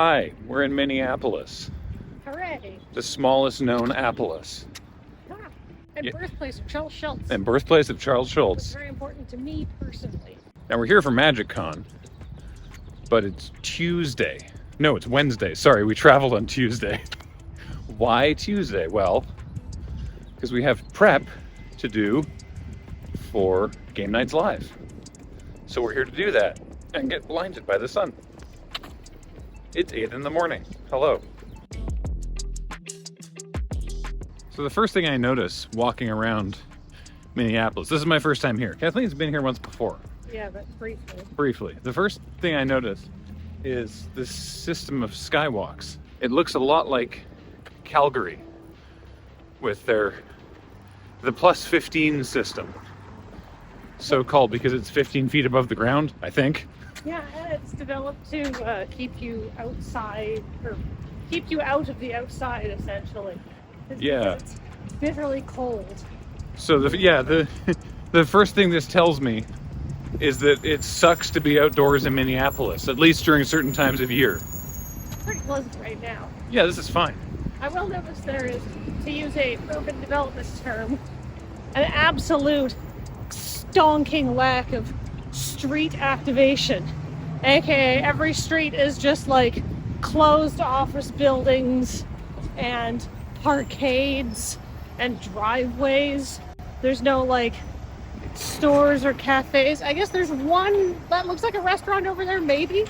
Hi, we're in Minneapolis. Hooray! The smallest known Apollos. And Yeah. birthplace of Charles Schultz. And birthplace of Charles It's Schultz. very important to me personally. Now we're here for MagicCon, but it's Tuesday. No, it's Wednesday. Sorry, we traveled on Tuesday. Why Tuesday? Well, because we have prep to do for Game Nights Live. So we're here to do that and get blinded by the sun. It's 8 in the morning. Hello. So the first thing I notice walking around Minneapolis, this is my first time here. Kathleen's been here once before. Yeah, but briefly. Briefly. The first thing I notice is this system of skywalks. It looks a lot like Calgary with the plus 15 system. So called because it's 15 feet above the ground, I think. Yeah, and it's developed to keep you outside, or keep you out of the outside, essentially. Yeah. It's bitterly cold. So the first thing this tells me is that it sucks to be outdoors in Minneapolis, at least during certain times of year. It's pretty pleasant right now. Yeah, this is fine. I will notice there is, to use a urban development term, an absolute stonking lack of street activation. AKA every street is just like closed office buildings and parkades and driveways. There's no like stores or cafes. I guess there's one that looks like a restaurant over there, maybe.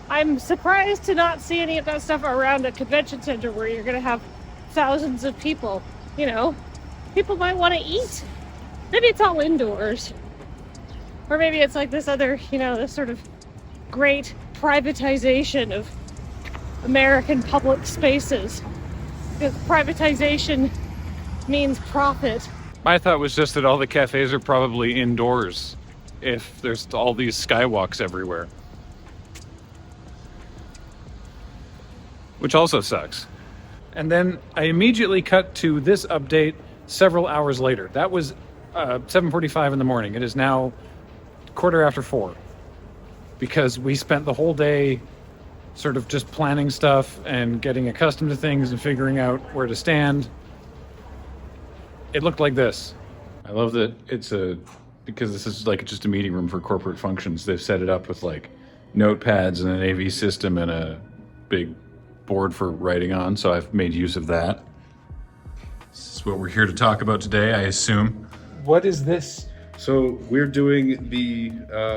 I'm surprised to not see any of that stuff around a convention center where you're gonna have thousands of people. You know, people might want to eat. Maybe it's all indoors. Or maybe it's like this other, this sort of great privatization of American public spaces. Because privatization means profit. My thought was just that all the cafes are probably indoors if there's all these skywalks everywhere. Which also sucks. And then I immediately cut to this update several hours later. That was 7:45 in the morning. It is now 4:15. Because we spent the whole day sort of just planning stuff and getting accustomed to things and figuring out where to stand. It looked like this. I love that because this is like just a meeting room for corporate functions. They've set it up with like notepads and an AV system and a big board for writing on. So I've made use of that. This is what we're here to talk about today, I assume. What is this? So we're doing the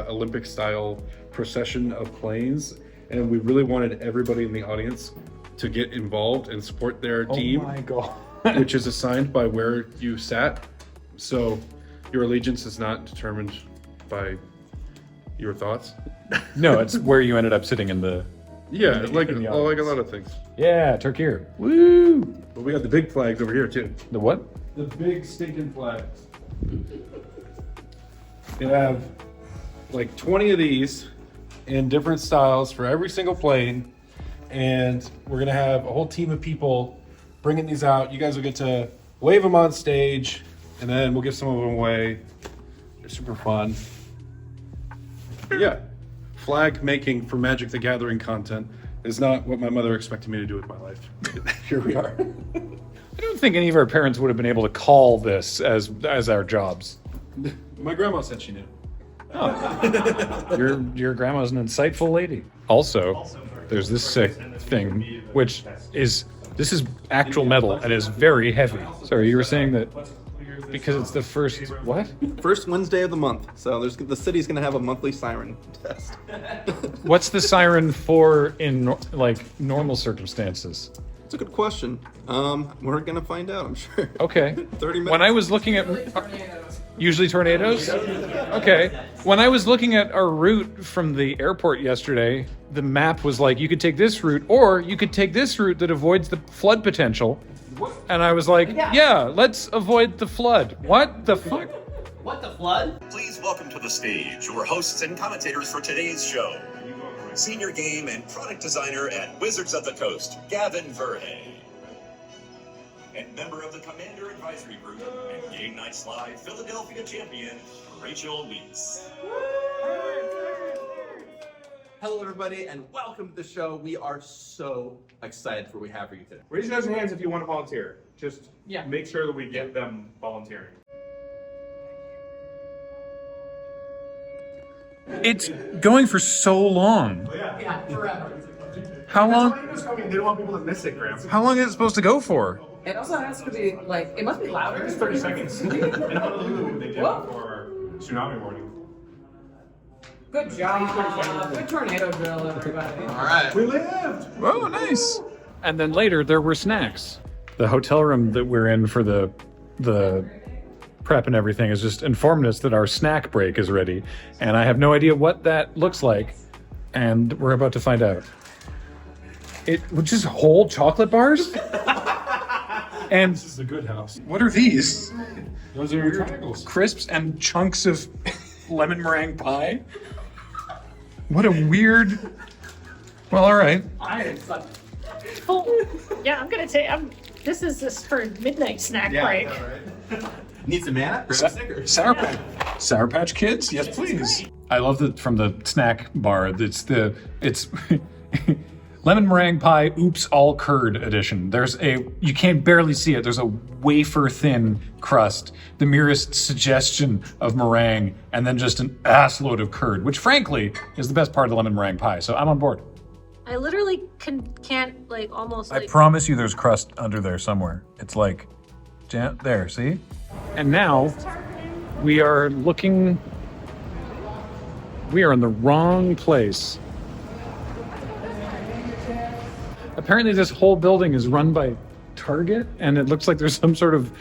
Olympic-style procession of planes, and we really wanted everybody in the audience to get involved and support their team. Oh my God. Which is assigned by where you sat. So your allegiance is not determined by your thoughts. No, it's where you ended up sitting in the... Yeah, like in the a audience. lot of things. Yeah, Turkey. Woo! But we got the big flags over here too. The what? The big stinking flags. They have like 20 of these in different styles for every single plane, and we're gonna have a whole team of people bringing these out. You guys will get to wave them on stage, and then we'll give some of them away. They're super fun. Yeah, flag making for Magic the Gathering content is not what my mother expected me to do with my life. Here we are. I don't think any of our parents would have been able to call this as our jobs. My grandma said she knew. Your grandma's an insightful lady. Also, there's this sick thing, which is actual metal and is very heavy. Sorry, you were saying that because it's the first what? First Wednesday of the month. So the city's gonna have a monthly siren test. What's the siren for in normal circumstances? It's a good question. We're gonna find out, I'm sure. Okay. 30 minutes. When I was looking at usually tornadoes? Okay. When I was looking at our route from the airport yesterday, the map was like, you could take this route, or you could take this route that avoids the flood potential. And I was like, yeah, let's avoid the flood. What the fuck? What the flood? Please welcome to the stage your hosts and commentators for today's show. Senior game and product designer at Wizards of the Coast, Gavin Verhey. And member of the Commander Advisory Group and Game Nights Live Philadelphia champion, Rachel Weeks. Hello, everybody, and welcome to the show. We are so excited for what we have for you today. Raise your guys' hands if you want to volunteer. Just make sure that we get them volunteering. It's going for so long. Yeah, forever. How long? They don't want people to miss it, Graham. How long is it supposed to go for? It also has to be like, it must be louder. It's 30 seconds. In Honolulu, they did it for tsunami warning. Good job. Good tornado drill, everybody. All right. We lived! Oh, nice. And then later there were snacks. The hotel room that we're in for the prep and everything has just informed us that our snack break is ready. And I have no idea what that looks like. And we're about to find out. It was just whole chocolate bars? And This is the good house. what are these? Those are your triangles. Crisps and chunks of lemon meringue pie? What a weird... Well, all right. Oh, yeah, I'm gonna take. This is just for midnight snack break. Need some mana? Grab a Snickers. Sour Patch Kids? Yes, please. I love that from the snack bar. It's lemon meringue pie, oops, all curd edition. You can't barely see it. There's a wafer thin crust, the merest suggestion of meringue, and then just an ass load of curd, which frankly is the best part of the lemon meringue pie. So I'm on board. I literally can't like almost I like. promise you there's crust under there somewhere. It's like, there, see? And now we are in the wrong place. Apparently this whole building is run by Target, and it looks like there's some sort of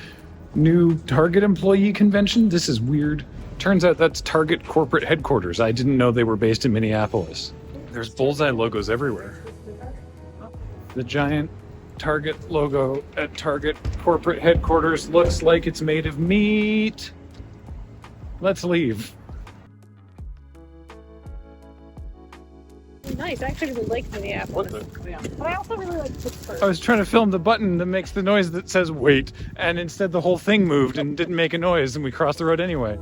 new Target employee convention. This is weird. Turns out that's Target corporate headquarters. I didn't know they were based in Minneapolis. There's bullseye logos everywhere. The giant Target logo at Target corporate headquarters looks like it's made of meat. Let's leave. Nice. I actually really like Minneapolis. But I also really like Pittsburgh. I was trying to film the button that makes the noise that says wait, and instead the whole thing moved and didn't make a noise, and we crossed the road anyway.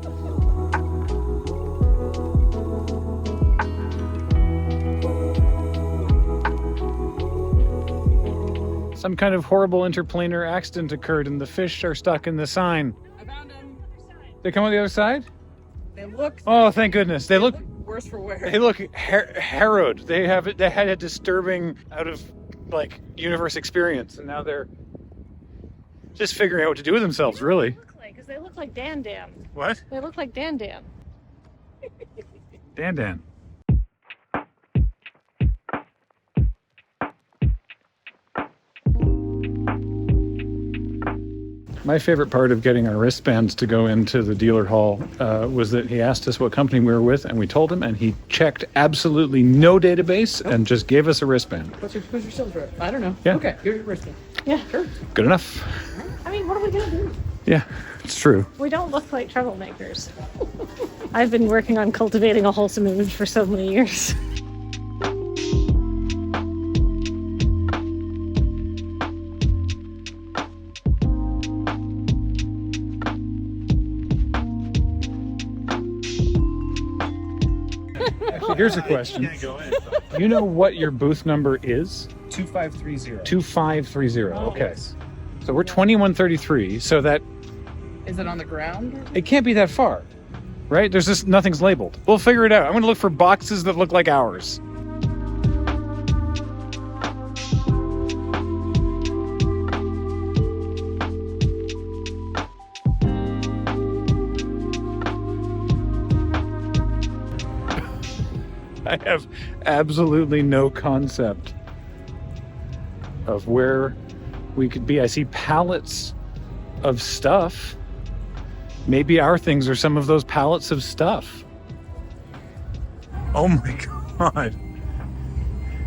Some kind of horrible interplanar accident occurred and the fish are stuck in the sign. I found them. They come on the other side? They look Oh, thank goodness. They look worse for wear. They look harrowed. They had a disturbing out of universe experience, and now they're just figuring out what to do with themselves. Really? Because they look like Dan Dan. What? They look like Dan Dan. Dan. My favorite part of getting our wristbands to go into the dealer hall was that he asked us what company we were with, and we told him, and he checked absolutely no database and just gave us a wristband. Who's your sales rep? I don't know. Yeah. Okay, here's your wristband. Yeah. Sure. Good enough. I mean, what are we gonna do? Yeah, it's true. We don't look like troublemakers. I've been working on cultivating a wholesome image for so many years. Actually, here's a question. Do you know what your booth number is? 2530. 2530. Okay. So we're 2133. So that Is it on the ground? it can't be that far, right? There's just nothing's labeled. We'll figure it out. I'm going to look for boxes that look like ours. I have absolutely no concept of where we could be. I see pallets of stuff. Maybe our things are some of those pallets of stuff. Oh my God.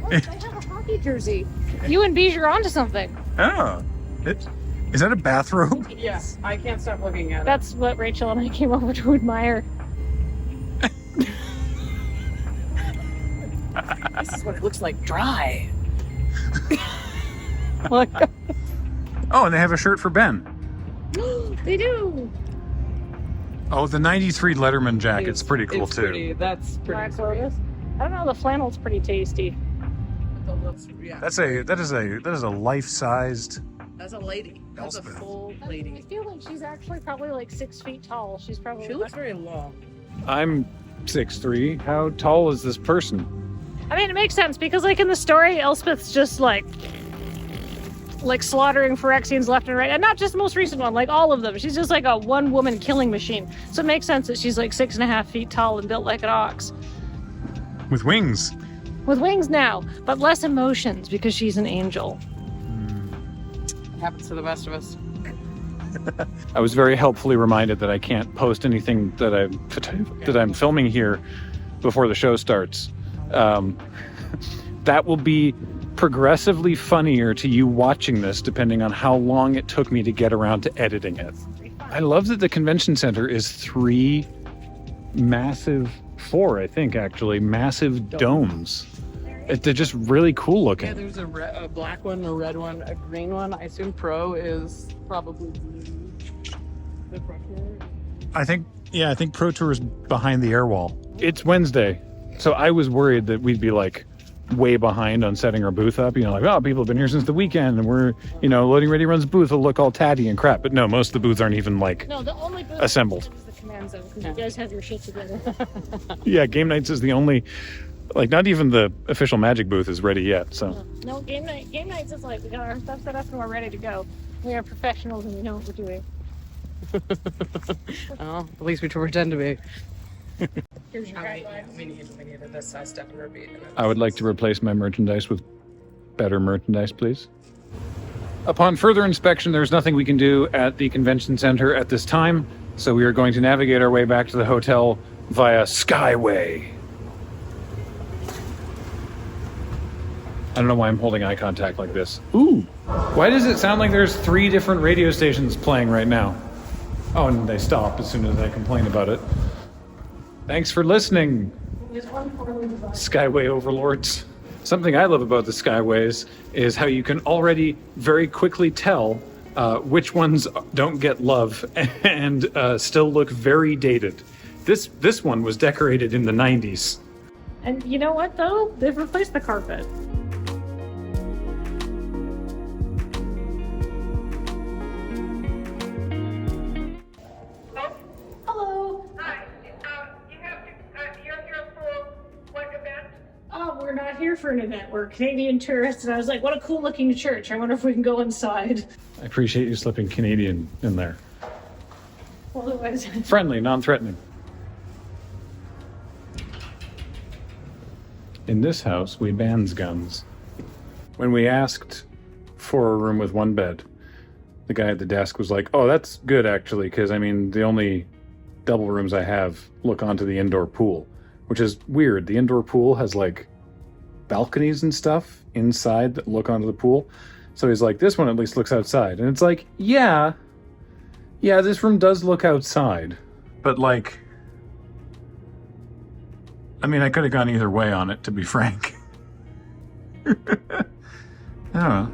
I have a hockey jersey. You and Beige are onto something. Oh, is that a bathrobe? Yes. I can't stop looking at it. That's what Rachel and I came over to admire. This is what it looks like dry. Look, Oh, and they have a shirt for Ben. they do. Oh, the 93 Letterman jacket's pretty cool It's too. That's pretty Black sweet. Lotus. I don't know, the flannel's pretty tasty. Yeah. That is a life-sized. That's a lady. That's Elspeth. a full I lady. feel like she's actually probably like 6 feet tall. She's probably She looks very long. I'm 6'3". How tall is this person? I mean, it makes sense because, like, in the story, Elspeth's just like slaughtering Phyrexians left and right, and not just the most recent one, like all of them. She's just like a one-woman killing machine. So it makes sense that she's like 6.5 feet tall and built like an ox, With wings. with wings now, but less emotions because she's an angel. It happens to the best of us. I was very helpfully reminded that I can't post anything that I'm filming here before the show starts. That will be progressively funnier to you watching this, depending on how long it took me to get around to editing it. I love that the convention center is 4, I think, actually, massive domes. They're just really cool Yeah, looking. there's a black one, a red one, a green one. I assume Pro is probably the Pro Tour. I think Pro Tour is behind the air wall. It's Wednesday, so I was worried that we'd be like way behind on setting our booth up. You know, like, oh, people have been here since the weekend, and we're, Loading Ready Run's booth will look all tatty and crap. But no, most of the booths aren't even like No, the only booth assembled. is the command zone because you guys have your shit together. Yeah, Game Nights is the only, like, not even the official Magic booth is ready yet. So No, game nights is like we got our stuff set up and we're ready to go. We are professionals and we know what we're doing. Oh, at least we pretend to be. Here's your guidelines. We need this step and repeat. I would like to replace my merchandise with better merchandise, please. Upon further inspection, there's nothing we can do at the convention center at this time, so we are going to navigate our way back to the hotel via Skyway. I don't know why I'm holding eye contact like this. Ooh! Why does it sound like there's 3 different radio stations playing right now? Oh, and they stop as soon as I complain about it. Thanks for listening, Skyway overlords. Something I love about the Skyways is how you can already very quickly tell which ones don't get love and still look very dated. This one was decorated in the 90s. And you know what though? They've replaced the carpet. Hello. Hi, you're here for what event? Oh, we're not here for an event. We're Canadian tourists, and I was like, what a cool looking church. I wonder if we can go inside. I appreciate you slipping Canadian in there. Otherwise, Friendly, non-threatening. In this house, we bans guns. When we asked for a room with 1 bed, the guy at the desk was like, oh, that's good actually, because I mean, the only double rooms I have look onto the indoor pool, which is weird. The indoor pool has like balconies and stuff inside that look onto the pool. So he's like, this one at least looks outside. And it's like, yeah, this room does look outside. But like, I mean, I could have gone either way on it, to be frank. I don't know.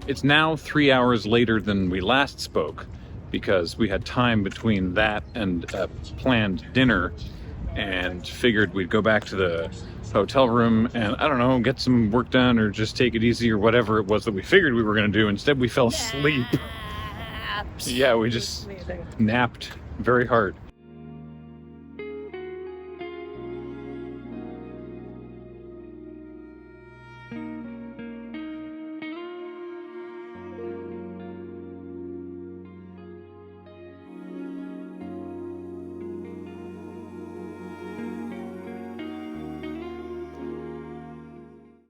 It's now 3 hours later than we last spoke because we had time between that and a planned dinner and figured we'd go back to the hotel room and, I don't know, get some work done or just take it easy or whatever it was that we figured we were going to do. Instead, we fell asleep. Yeah, we just napped very hard.